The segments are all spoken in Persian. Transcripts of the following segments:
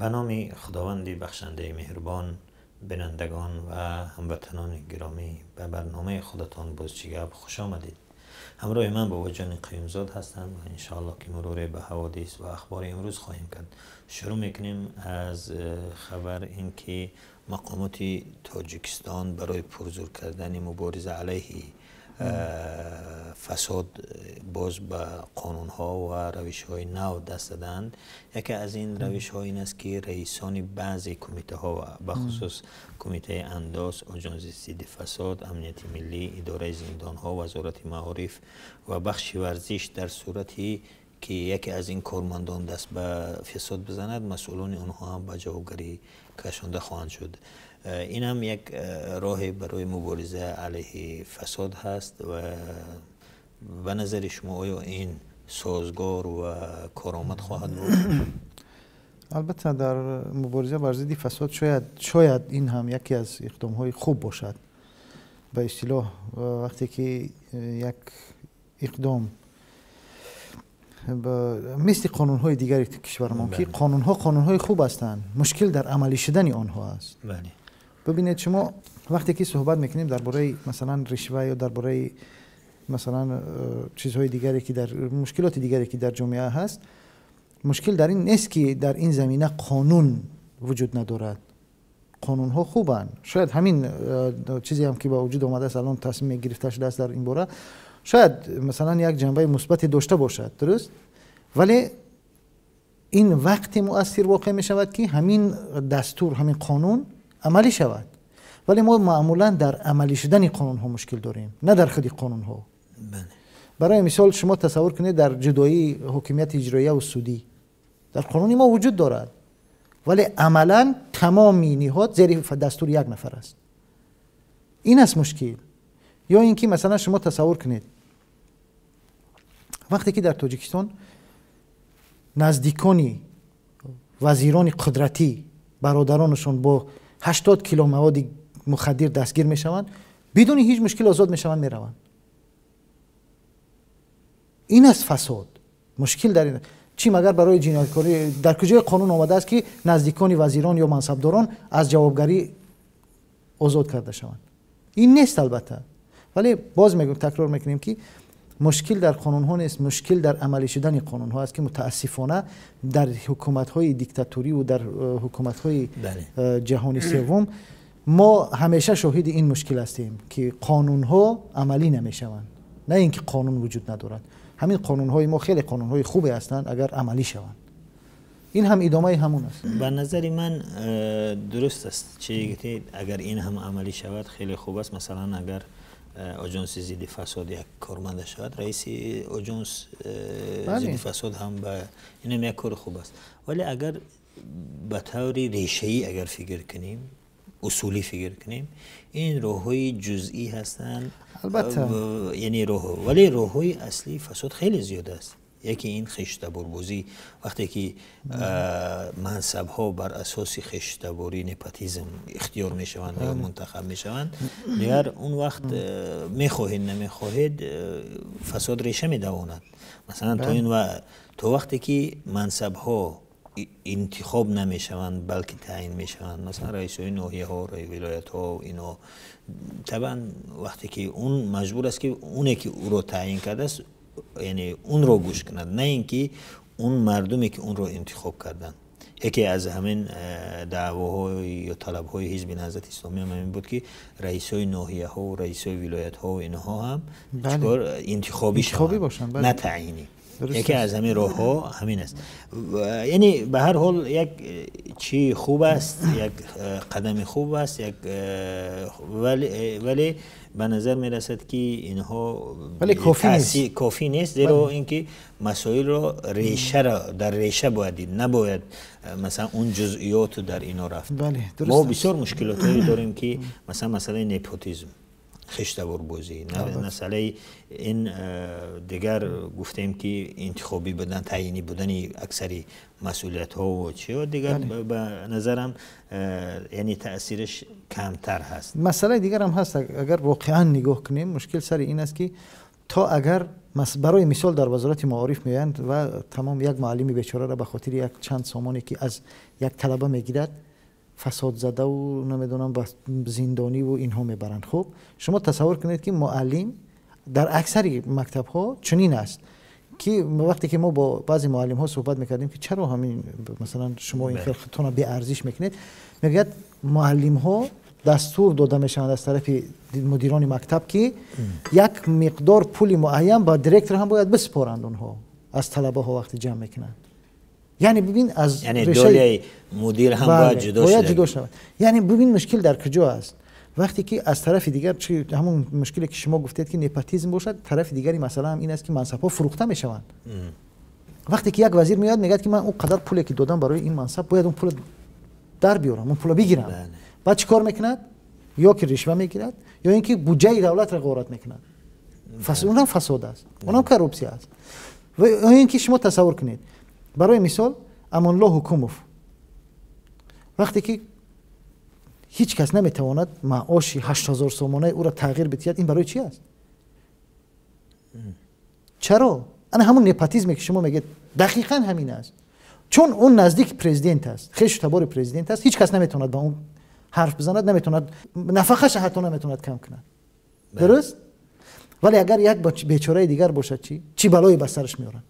به نام خداوند بخشنده مهربان، بینندگان و هموطنان گرامی، به برنامه خودتان بازجیگب خوش آمدید. همراه من بابا جان قیومزاد هستم و انشاءالله که مرور به حوادث و اخبار امروز خواهیم کرد. شروع میکنیم از خبر اینکه مقامات تاجیکستان برای پرزور کردن مبارزه علیه فساد باز به قانون ها و روش های نو دست دادند. یکی از این روش ها این است که رئیسان بعضی کمیته ها و به خصوص کمیته انداز، آژانس ضد فساد، امنیت ملی، اداره زندان ها، وزارت معارف و بخش ورزش در صورتی که یکی از این کارمندان دست به فساد بزند، مسئولان آنها هم به جوابگری کشانده خواهند شد. این هم یک راه برای مبارزه علیه فساد هست و به نظر شما آیا این سازگار و کارآمد خواهد بود؟ البته در مبارزه بر ضد فساد شاید این هم یکی از اقدام‌های خوب باشد. به اصطلاح وقتی که یک اقدام مثل قانون‌های دیگری کشور ما که قانون‌های خوب هستند، مشکل در عملی شدن آنها است. ببینید شما وقتی که صحبت میکنیم درباره مثلا رشوه یا درباره مثلا چیزهای دیگری که در مشکلات دیگری که در جامعه هست، مشکل در این نیست که در این زمینه قانون وجود ندارد. قانون ها خوبن، شاید همین چیزی هم که با وجود آمده است الان تصمیم گرفته شده است در این باره شاید مثلا یک جنبه مثبت داشته باشد، درست؟ ولی این وقت مؤثر واقع می شود که همین دستور، همین قانون عملی شود. ولی ما معمولا در عملی شدن قانون ها مشکل داریم، نه در خود قانون ها. برای مثال شما تصور کنید در جدایی حکومت اجرایی و سودی در قانون ما وجود دارد، ولی عملا تمام نهاد زیر دستور یک نفر است. این است مشکل. یا اینکه مثلا شما تصور کنید وقتی که در تاجیکستان نزدیکانی وزیران قدرتی برادرانشون با 80 کیلو مواد مخدر دستگیر میشوند، بدون هیچ مشکل آزاد میشوند میروند. این است فساد. مشکل در این چی مگر برای جنایتکاری در کجای قانون آمده است که نزدیکان وزیران یا منصبداران از جوابگری آزاد کرده شوند؟ این نیست البته. ولی باز میگم، تکرار میکنیم که مشکل در قانون ها نیست، مشکل در عملی شدن قانون ها است که متاسفانه در حکومت های دیکتاتوری و در حکومت های جهانی سوم ما همیشه شاهد این مشکل هستیم که قانون ها عملی نمیشوند، نه اینکه قانون وجود ندارد. همین قانون های ما خیلی قانون های خوبی هستند اگر عملی شوند. این هم ادامه همون است. به نظر من درست است چه گفتید، اگر این هم عملی شود خیلی خوب است. مثلا اگر آژانس ضد فساد یک کارمند شود، رئیس آژانس ضد فساد هم به این یک کار خوب است. ولی اگر به طور ریشه‌ای اگر فکر کنیم، اصولی فکر کنیم، این راه‌های جزئی هستند. البته یعنی ولی راه‌های اصلی فساد خیلی زیاد است. یکی این خشت‌باربازی، وقتی که منصب ها بر اساس خشت‌باری، نپاتیزم اختیار می شوند یا منتخب می شوند، دیگر اون وقت میخواهید نمیخواهید فساد ریشه می دواند. مثلا تو وقتی که منصب ها انتخاب نمی شوند بلکه تعیین می شوند، مثلا رئیس های ناحیه ها، رئیس ولایت ها، اینا طبعا وقتی که اون مجبور است که اونی که او رو تعیین کرده است یعنی اون رو گوش کند، نه اینکه اون مردمی که اون رو انتخاب کردن. یکی از همین دعواهای یا طلبهای حزب نهضت اسلامی هم این بود که رئیسای ناحیه ها و رئیسای ولایت ها و اینها هم انتخابی شوند، نه تعیینی. یکی از همین راه ها همین است. یعنی به هر حال یک چی خوب است، یک قدم خوب است، ولی به نظر می رسد که اینها کافی نیست. زیرا اینکه مسائل را در ریشه باید دید، نباید مثلا اون جزئیات در اینا رفت. ما بسیار مشکلاتی داریم که مثلا مسئله نپوتیزم، خشت‌باربازی، مسئله این دیگر گفتیم که انتخابی بودن، تعیینی بودن اکثری مسئولیت ها و چی دیگر به نظرم یعنی تأثیرش کمتر هست. مسئله دیگر هم هست. اگر واقعا نگاه کنیم، مشکل سر این است که تا اگر برای مثال در وزارت معارف میایند و تمام یک معلم بیچاره را به خاطر یک چند سامانی که از یک طلبه میگیرد فساد زده و نمیدونم با زندانی و اینها میبرند. خب شما تصور کنید که معلم در اکثر مکتب ها چنین است که وقتی که ما با بعضی معلم ها صحبت میکردیم که چرا همین مثلا شما این خودتون را بی ارزش میکنید، میگه معلم ها دستور داده میشوند از طرف مدیران مکتب که یک مقدار پول معین با دیرکتور هم باید بسپارند اونها از طلبه ها وقتی جمع میکنند. یعنی ببین از دوله مدیر هم باید جدا شود. یعنی ببین مشکل در کجا است. وقتی که از طرف دیگر همون مشکلی که شما گفتید که نپاتیزم باشد، طرف دیگری مثلا هم این است که منصب ها فروخته میشوند. وقتی که یک وزیر میاد میگه که من اون قدر پولی که دادم برای این منصب باید اون پول در بیارم، اون پول بگیرم. بعد چیکار میکند؟ یا که رشوه میگیرد یا اینکه بودجه دولت را غارت میکند. اونم فساد است، اونم کروپسی است. و اینکه شما تصور کنید برای مثال امان الله حکوموف وقتی که هیچ کس نمیتواند معاش 8000 سومانه او را تغییر بدهد، این برای چی است؟ چرا؟ انا همون نپاتیزمی که شما میگید دقیقاً همین است. چون اون نزدیک پرزیدنت است، خیش تبار پرزیدنت است، هیچ کس نمیتواند با اون حرف بزند، نمیتواند نفقه‌اش حتی نمیتواند کم کند. درست؟ ولی اگر یک بیچاره دیگر باشد چی بلایی بر سرش میارن.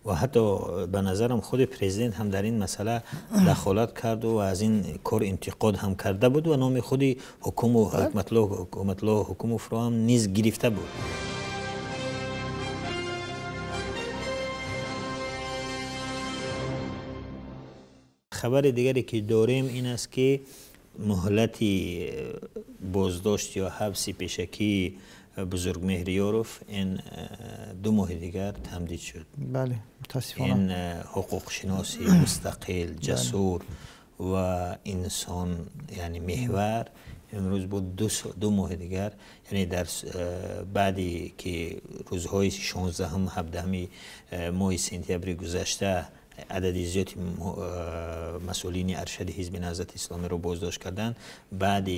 و حتی به نظرم خود پرزیدنت هم در این مسئله دخالت کرد و از این کار انتقاد هم کرده بود و نام خود حکومت الله حکوموف رو هم نیز گرفته بود. خبر دیگری که داریم این است که مهلت بازداشت یا حبس پیشکی بزرگمهر یاروف این 2 ماه دیگر تمدید شد. بله متاسفانه. این حقوق شناسی مستقل جسور و انسان یعنی محور امروز بود 2 ماه دیگر، یعنی در بعدی که روزهای 16 هم 17 ماه سپتامبر گذشته عدد زیادی مسئولین ارشد حزب نهضت اسلامی رو بازداشت کردن، بعد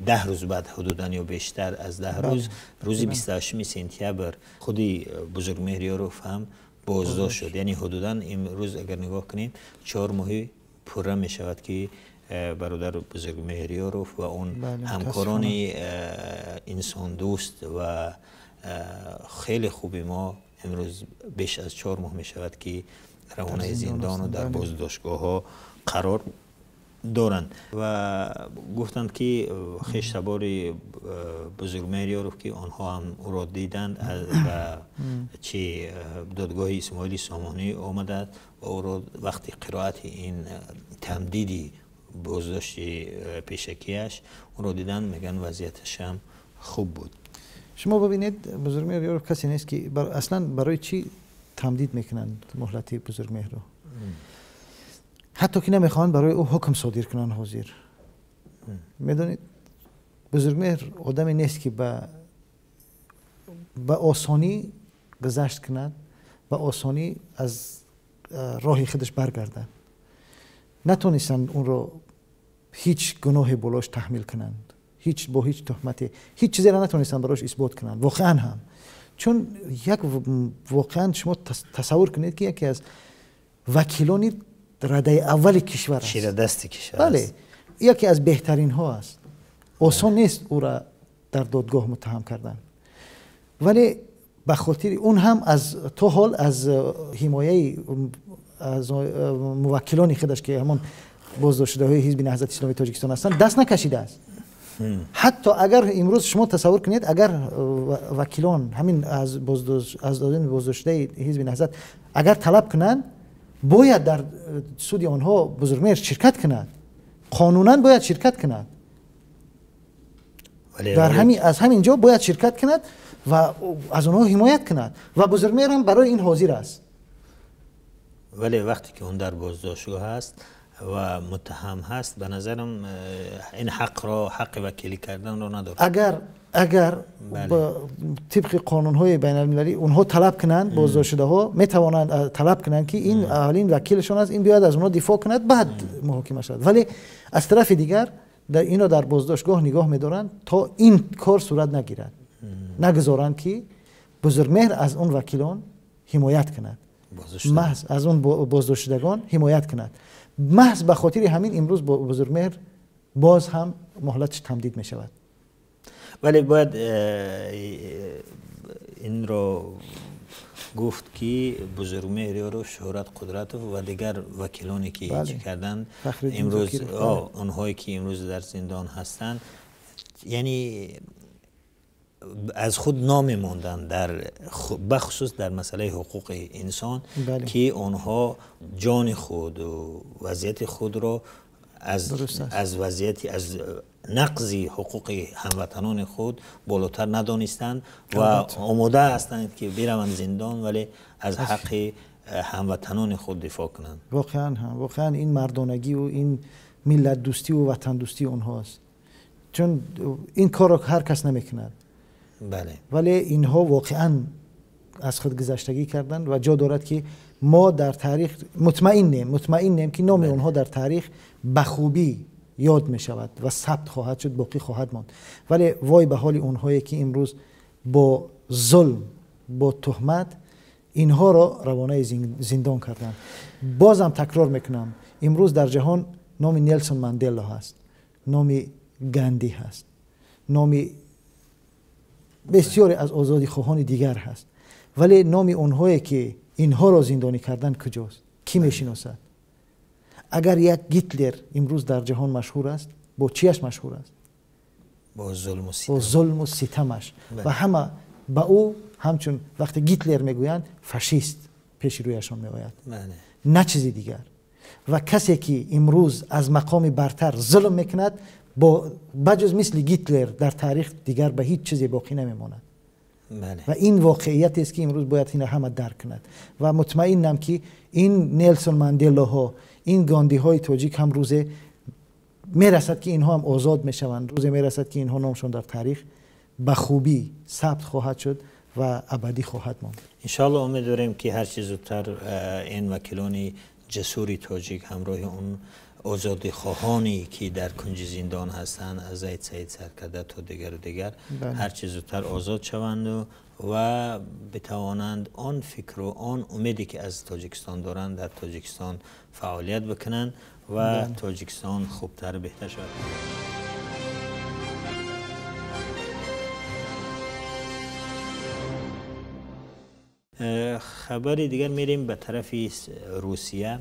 10 روز بعد حدوداً یا بیشتر از 10 روز روز 28 سپتامبر خودی بزرگمهر یاروف هم بازداشت شد. یعنی حدوداً امروز اگر نگاه کنیم 4 ماهی پوره می شود که برادر بزرگمهر یاروف و اون همکاران انسان دوست و خیلی خوبی ما امروز بیش از 4 ماه می شود که روانه زندان و در بازداشتگاه ها قرار دارند و گفتند که خیشتبار بزرگمهر یاروف که آنها هم او را دیدند و چه دادگاه اسماعیل سامانی آمده و او را وقتی قرائت این تمدیدی بازداشت پیشکیش او را دیدند، میگن وضعیتش هم خوب بود. شما ببینید بزرگمهر یاروف کسی نیست که اصلا برای چی تمدید میکنند مهلت بزرگمهر رو، حتی که نمیخوان برای او حکم صادر کنن حاضر. میدونید بزرگمهر آدمی نیست که به آسانی گذشت کند، به آسانی از راه خودش برگردند. نتونستند اون رو هیچ گناه بلاش تحمیل کنند، با هیچ تهمتی هیچ چیزی را نتونستند براش اثبات کنند. واقعا هم چون واقعا شما تصور کنید که یکی از وکیلان رده اول کشور است، شیر دست کشور بله است. یکی از بهترین ها است. آسان نیست او را در دادگاه متهم کردن، ولی به خاطر اون هم از تا حال از حمایه از موکلان خودش که همون بازداشت شده های حزب نهضت اسلامی تاجیکستان هستند دست نکشیده است. حتی اگر امروز شما تصور کنید اگر وکیلان همین از دادن بازداشته حزب نهضت اگر طلب کنند باید در سود آنها بزرگمهر شرکت کند، قانونا باید شرکت کند، از همینجا باید شرکت کند و از آنها حمایت کند و بزرگمهر هم برای این حاضر است. ولی وقتی که اون در بازداشتگاه هست و متهم هست به نظرم این حق وکیلی کردن رو نداره. اگر طبق قانون‌های بین‌المللی اونها طلب کنند، بازداشت شده ها میتوانند طلب کنند که این اولین وکیلشون است، این بیاد از اونها دفاع کند بعد محاکمه شود. ولی از طرف دیگر اینا در بازداشتگاه نگاه می‌دارند تا این کار صورت نگیرد، نگذارند که بزرگمهر از اون وکیلان حمایت کند، محض از اون بازداشت شدگان حمایت کند. محض به خاطر همین امروز بزرگمهر باز هم مهلتش تمدید می شود. ولی باید این رو گفت که بزرگمهر رو شهرت قدرت و دیگر وکیلانی که چی کردن امروز اونهایی که امروز در زندان هستند یعنی از خود نام ماندن در بخصوص در مسئله حقوق انسان که آنها جان خود و وضعیت خود را از وضعیتی از نقض حقوق هموطنان خود بالاتر ندانستند و آماده هستند که بروند زندان ولی از حق هموطنان خود دفاع کنند. واقعا این مردانگی و این ملت دوستی و وطن دوستی اونهاست، چون این کار را هر کس نمیکند. بله. ولی اینها واقعا از خود گذشتگی کردند و جا دارد که ما در تاریخ مطمئنیم که نام اونها در تاریخ به خوبی یاد می شود و ثبت خواهد شد، باقی خواهد ماند. ولی وای به حال اونهایی که امروز با ظلم، با تهمت اینها را روانه زندان کردند. بازم تکرار میکنم، امروز در جهان نام نیلسون ماندلا هست، نام گاندی هست، نام بسیاری از آزادی خواهان دیگر هست، ولی نام اونهایی که اینها را زندانی کردن کجاست؟ کی میشناسد؟ اگر یک هیتلر امروز در جهان مشهور است، با چیش مشهور است؟ با ظلم و ستمش. و همه با او همچون وقتی هیتلر میگویند فاشیست پیش رویشان میآید، نه چیزی دیگر. و کسی که امروز از مقام برتر ظلم میکند بجز مثل هیتلر در تاریخ دیگر به هیچ چیزی باقی نمیماند. و این واقعیت است که امروز باید این همه درک کند و مطمئنم که این نیلسون ماندلا ها، این گاندی های تاجیک هم روزه میرسد که اینها هم آزاد میشوند، روزه میرسد که اینها نامشون در تاریخ به خوبی ثبت خواهد شد و ابدی خواهد ماند. انشالله امیدواریم که هر چه زودتر این وکیلان جسوری تاجیک همراه اون آزادی خواهانی که در کنج زندان هستند از زید سعید سرکرده تا دیگر هر چه زودتر آزاد شوند و بتوانند آن فکر و آن امیدی که از تاجیکستان دارند در تاجیکستان فعالیت بکنند و تاجیکستان خوبتر بهتر شود. خبری دیگر میریم به طرف روسیه.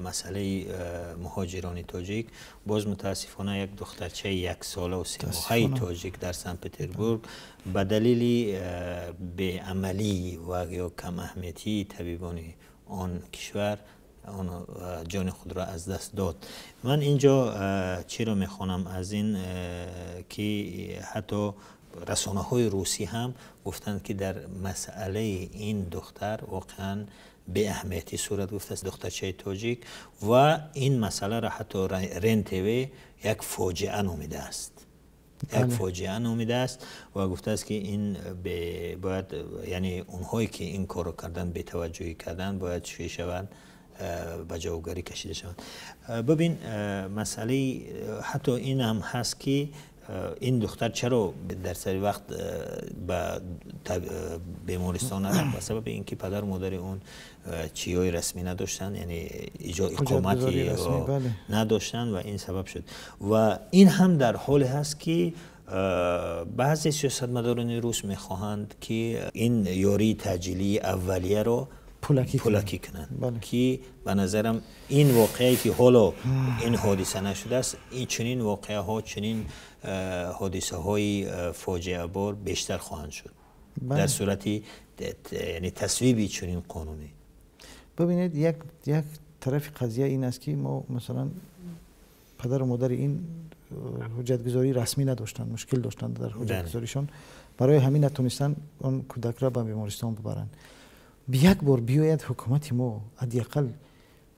مسئله مهاجران تاجیک، باز متاسفانه یک دخترچه 1 ساله و 3 ماهه تاجیک در سن پترزبورگ به دلیل بی‌عملی و یا کم اهمیتی طبیبان آن کشور جان خود را از دست داد. من اینجا چی را میخوانم از این که حتی رسانه های روسی هم گفتند که در مسئله این دختر واقعا به اهمیتی صورت گرفته است، دخترچه تاجیک، و این مسئله را حتی رن تیوی یک فاجعه نامیده است. یک فاجعه نامیده است و گفته است که این باید یعنی اونهایی که این کار رو کردن به توجهی کردن باید چی شوند، به جوابگری کشیده شوند. ببین مسئله حتی این هم هست که این دختر چرا در سری وقت به بیمارستان رفت؟ به سبب اینکه پدر و مادر اون چیای رسمی نداشتن، یعنی اقامتی نداشتن و این سبب شد. و این هم در حال هست که بعضی سیاستمداران روس میخواهند که این یاری تجلیلی اولیه رو پولاکی کنند که به نظرم این واقعی که حالا این حادثه نشده است، این چنین واقعه ها، چنین حادثه های فاجعه بار بیشتر خواهند شد در صورتی یعنی تصویبی چنین قانونی. ببینید یک طرف قضیه این است که ما مثلا پدر و مادر این حجتگذاری رسمی نداشتن، مشکل داشتن در حجتگذاریشان، برای همین نتونستن اون کودک را به بیمارستان ببرن. یک بار بیاید حکومت ما حداقل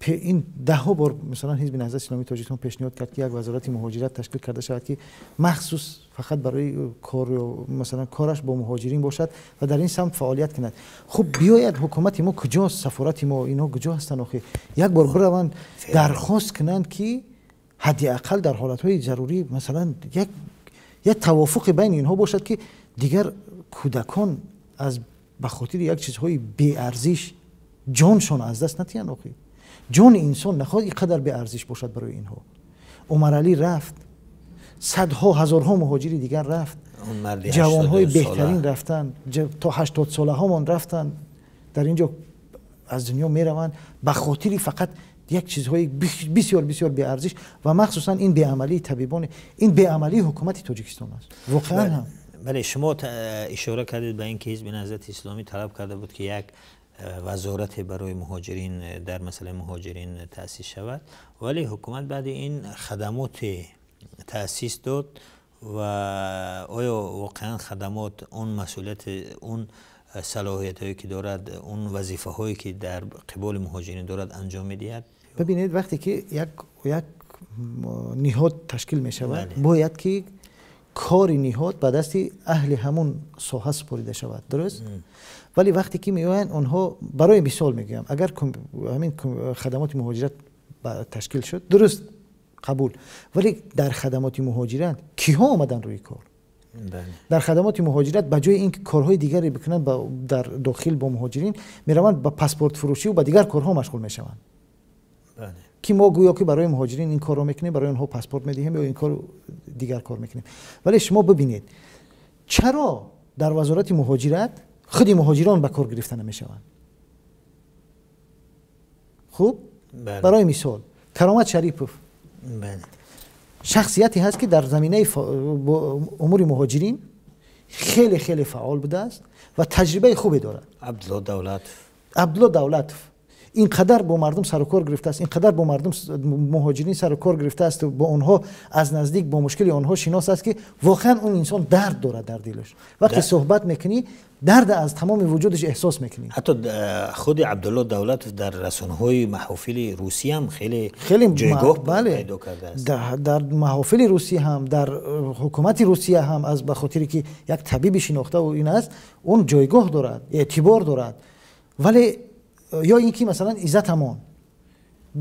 این 10 بار مثلا حزب نهضت اسلامی تاجیکستان پیشنهاد کرد که یک وزارت مهاجرت تشکیل کرده شود که مخصوص فقط برای کار مثلا کارش با مهاجرین باشد و در این سمت فعالیت کند. خب بیاید حکومت ما کجاست؟ سفارت ما اینا کجا هستن آخه؟ یک بار بروند درخواست کنند که حداقل در حالتهای ضروری مثلا یک توافق بین اینها باشد که دیگر کودکان از به خاطر یک چیزهای بی ارزش جانشون از دست ندهند. آخه جان انسان نخواهد اینقدر بی ارزش باشد برای اینها. عمر علی رفت، صدها هزارها مهاجر دیگر رفت، جوانهای بهترین رفتن، تا 80 ساله هامان رفتن در اینجا از دنیا میروند به خاطر فقط یک چیزهای بسیار بسیار بی ارزش و مخصوصا این بی‌عملی طبیبان، این بی‌عملی حکومت تاجیکستان است. واقعا هم بله شما اشاره کردید به اینکه حزب نهضت اسلامی طلب کرده بود که یک وزارت برای مهاجرین در مسئله مهاجرین تأسیس شود، ولی حکومت بعد این خدمات تأسیس داد و آیا واقعا خدمات اون مسئولیت اون صلاحیت هایی که دارد، اون وظیفه هایی که در قبال مهاجرین دارد انجام میدهد؟ ببینید وقتی که یک نهاد تشکیل می شود باید که کار نهاد به دست اهل همون ساحه سپرده شود، درست؟ ولی وقتی که میآیند اونها، برای مثال میگم، اگر همین خدمات مهاجرت تشکیل شد درست قبول، ولی در خدمات مهاجرت کیها آمدن روی کار؟ در خدمات مهاجرت به جای اینکه کارهای دیگری بکنن در داخل با مهاجرین میروند با پاسپورت فروشی و با دیگر کارها مشغول میشوند. که ما گویا که برای مهاجرین این کار رو میکنیم، برای اونها پاسپورت میدیم یا این کار دیگر کار میکنیم. ولی شما ببینید چرا در وزارت مهاجرت خود مهاجران به کار گرفته نمیشوند؟ خوب برای مثال کرامت شریپوف شخصیتی هست که در زمینه امور مهاجرین خیلی خیلی فعال بوده است و تجربه خوبی دارد. عبدالله دولت اینقدر با مردم سر و کار گرفته است، اینقدر با مردم مهاجرین سر و کار گرفته است و با آنها از نزدیک با مشکل آنها شناس است که واقعا اون انسان درد دارد در دلش. وقتی صحبت میکنی درد از تمام وجودش احساس میکنی. حتی خود عبدالله دولت در رسانه‌های محافل روسیه هم خیلی جایگاه پیدا کرده است. در محافل روسیه هم، در حکومت روسیه هم، از به خاطری که یک طبیب شناخته و این است، اون جایگاه دارد، اعتبار دارد. ولی یا اینکه مثلا عزت امان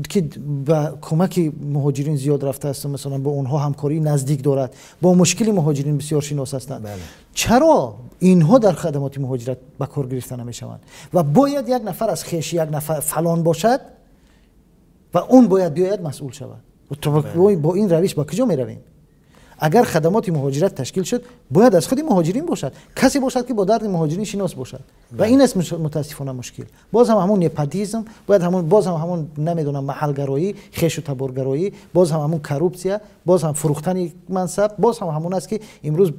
که با کمک مهاجرین زیاد رفته است، مثلا با اونها همکاری نزدیک دارد، با مشکل مهاجرین بسیار شناس هستند. چرا اینها در خدمات مهاجرت به کار گرفته نمیشوند؟ و باید یک نفر از خیش یک نفر فلان باشد و اون باید بیاید مسئول شود. با این روش با کجا میرویم؟ اگر خدمات مهاجرت تشکیل شد باید از خود مهاجرین باشد، کسی باشد که با درد مهاجرین شناس باشد. و این است متاسفانه مشکل. باز هم همون نپاتیزم، باید همون نمیدونم محلگرایی، خیش و تبارگرایی، باز هم همون کروپسیا، باز هم فروختن منصب، باز هم همون است که امروز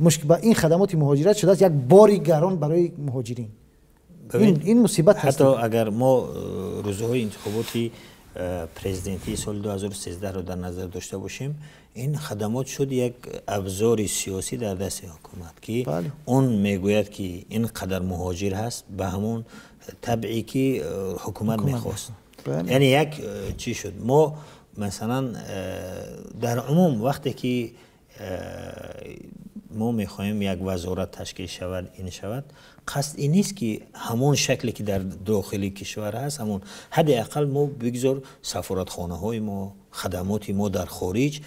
مشکل با این خدمات مهاجرت شده است یک باری گران برای مهاجرین. این مصیبت هست. حتی اگر ما روزهای انتخاباتی پرزیدنتی سال 2013 رو در نظر داشته باشیم، این خدمات شد یک ابزار سیاسی در دست حکومت که اون میگوید که این قدر مهاجر هست به همون طبعی که حکومت میخواست. یعنی یک چی شد، ما مثلا در عموم وقتی که ما میخوایم یک وزارت تشکیل شود، این شود، قصد این نیست که همون شکلی که در داخل کشور هست، همون حداقل ما بگذار سفارتخانه های ما، خدمات ما در خارج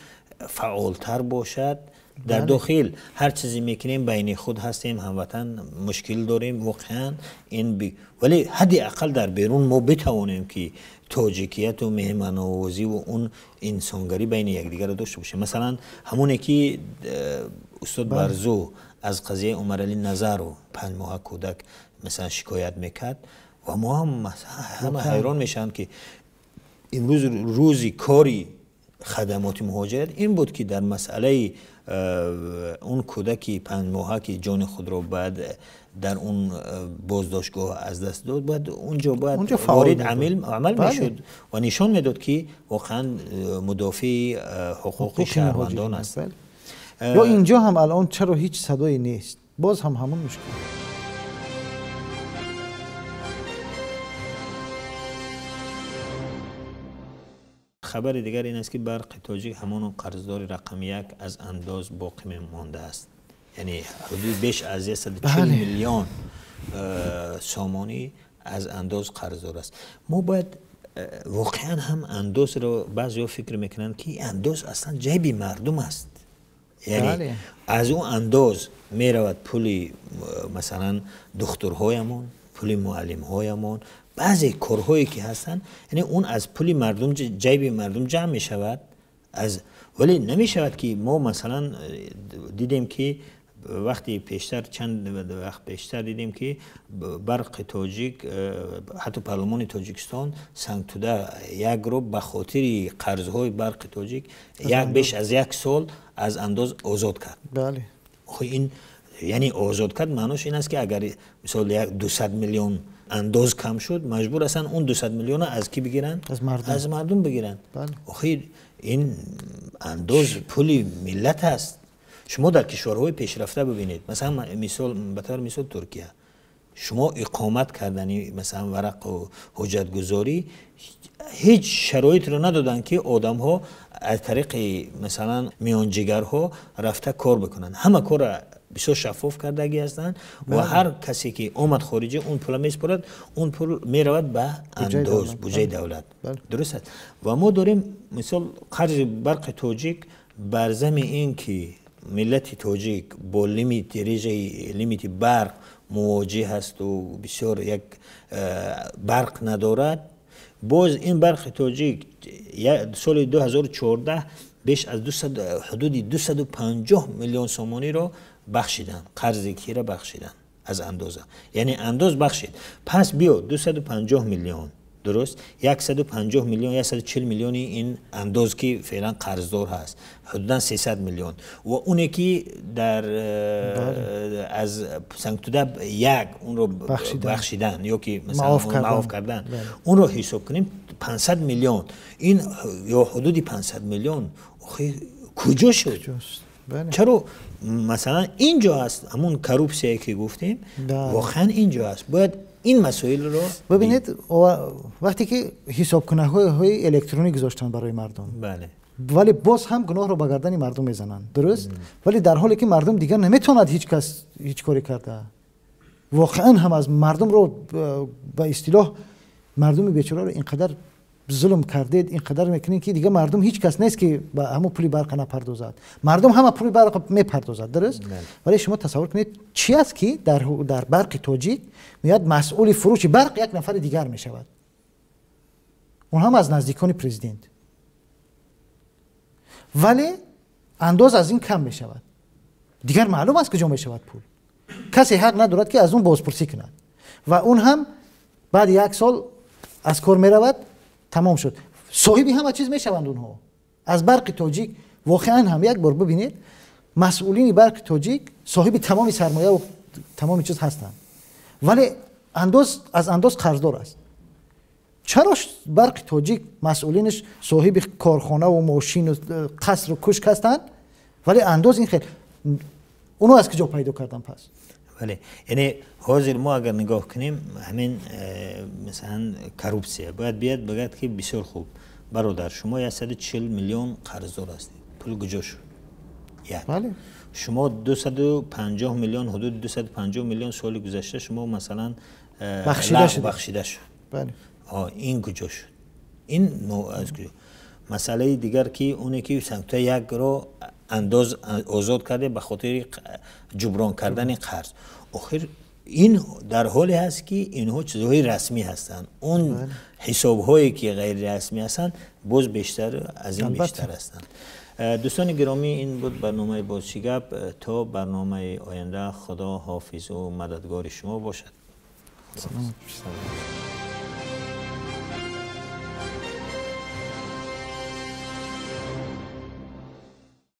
فعالتر باشد. در داخل هر چیزی میکنیم بین خود هستیم، هموطن مشکل داریم واقعا ولی حداقل در بیرون ما بتوانیم که تاجیکیت و مهمان‌نوازی و اون انسانگری بین یکدیگر رو داشته باشیم. مثلا همونی که استاد برزو از قضیه عمر علی نظر و 5 ماه کودک مثلا شکایت میکرد و ما هم حیران میشن که امروز روزی کاری خدمات مهاجرت این بود که در مسئله اون کودکی 5 ماهه که جان خود را بعد در اون بازداشتگاه از دست داد، بعد اونجا وارد عمل میشد و نشان میداد که واقعا مدافع حقوق شهروندان است. یا اینجا هم الان چرا هیچ صدایی نیست؟ باز هم همون مشکل. خبر دیگر این است که برق تاجیک همون قرضدار رقم 1 از انداز باقی مانده است. یعنی حدود بیش از 140 میلیون سامانی از انداز قرضدار است. ما باید واقعا هم انداز رو بعضی ها فکر میکنن که انداز اصلا جیب مردم است. یعنی از اون انداز میرود پول مثلا دکترهایمون، پول معلمهایمون، بعضی کارهایی که هستن، یعنی اون از پول مردم جیب مردم جمع می شود. ولی نمی شود که ما مثلا دیدیم که وقتی پیشتر چند وقت پیشتر دیدیم که برق تاجیک، حتی پارلمان تاجیکستان سنگ توده یک رو به خاطر قرضهای برق تاجیک بیش از 1 سال از انداز آزاد کرد. بله. این یعنی آزاد کرد معناش این است که اگر مثلا 200 میلیون انداز کم شد، مجبور هستن اون 200 میلیون از کی بگیرن؟ از مردم بگیرن. بله. این انداز پول ملت است. شما در کشورهای پیشرفته ببینید، مثلا به طور مثال ترکیه، شما اقامت کردنی مثلا ورق و حجت گذاری هیچ شرایط رو ندادن که آدم ها از طریق مثلا میانجیگرها رفته کار بکنن. همه کار بسیار شفاف کردگی هستند و هر کسی که اومد خارجی اون پول میسپرد، اون پول میرود به انداز بودجه دولت. درست است. و ما داریم مثال قرض برق تاجیک بر ضمن این که ملت تاجیک با لیمیت برق مواجه هست و بسیار یک برق ندارد، باز این برق تاجیک سال 2014 بیش از حدود 250 میلیون سومانی رو بخشیدن، قرض کی را بخشیدن از اندازه، یعنی انداز بخشید. پس بیا 250 میلیون، درست، 150 میلیون 140 میلیونی این انداز که فعلا قرضدار هست، حدودا 300 میلیون، و اونی که در از سنگ توده یک اون رو بخشیدن یا که مثلا معاف کردن، اون رو حساب کنیم 500 میلیون، این یا حدود 500 میلیون کجا شد؟ چرا مثلا اینجا هست همون کروپسیایی که گفتیم، واقعا اینجا هست. باید این مسائل رو ببینید. وقتی که حساب کننده الکترونیک گذاشتن برای مردم، بله، ولی باز هم گناه رو به گردن مردم میزنن، درست؟ ولی در حالی که مردم دیگر نمیتوند هیچ کس هیچ کاری کرده، واقعا هم از مردم رو به اصطلاح مردم بیچاره رو اینقدر ظلم کردید، اینقدر میکنید که دیگه مردم هیچ کس نیست که با همون پول برق نپردازد، مردم همه پول برق میپردازد، درست؟ ولی شما تصور کنید چی است که در برق تاجیک میاد مسئول فروش برق یک نفر دیگر میشود، اون هم از نزدیکان پرزیدنت، ولی انداز از این کم میشود، دیگر معلوم است کجا میشود پول، کسی حق ندارد که از اون بازپرسی کند و اون هم بعد 1 سال از کار میرود، تمام شد. صاحبی همه چیز میشوند اونها از برق تاجیک. واقعا هم یک بار ببینید مسئولین برق تاجیک صاحب تمام سرمایه و تمام چیز هستند، ولی از انداز قرضدار است. چرا برق تاجیک مسئولینش صاحب کارخانه و ماشین و قصر و کشک هستند، ولی انداز این خیلی اونو از کجا پیدا کردن؟ پس بله، یعنی حاضر ما اگر نگاه کنیم همین مثلا کروپسیه باید بیاد بگید که بسیار خوب برادر شما 140 میلیون قرضدار هستید، پول کجا شد؟ بله. شما 250 میلیون، حدود 250 میلیون سال گذشته شما مثلا بخشیده شد. بله. این کجا شد؟ این نوع از کجا؟ مسئله دیگر که اونی که سنگتای یک رو انداز آزاد کرده به خاطر جبران کردن قرض. آخر این در حالی هست که اینها چیزهای رسمی هستند، اون حسابهایی که غیر رسمی هستند باز بیشتر از این بیشتر هستند. دوستان گرامی، این بود برنامه بازچی گپ. تا برنامه آینده خدا حافظ و مددگار شما باشد. سلام.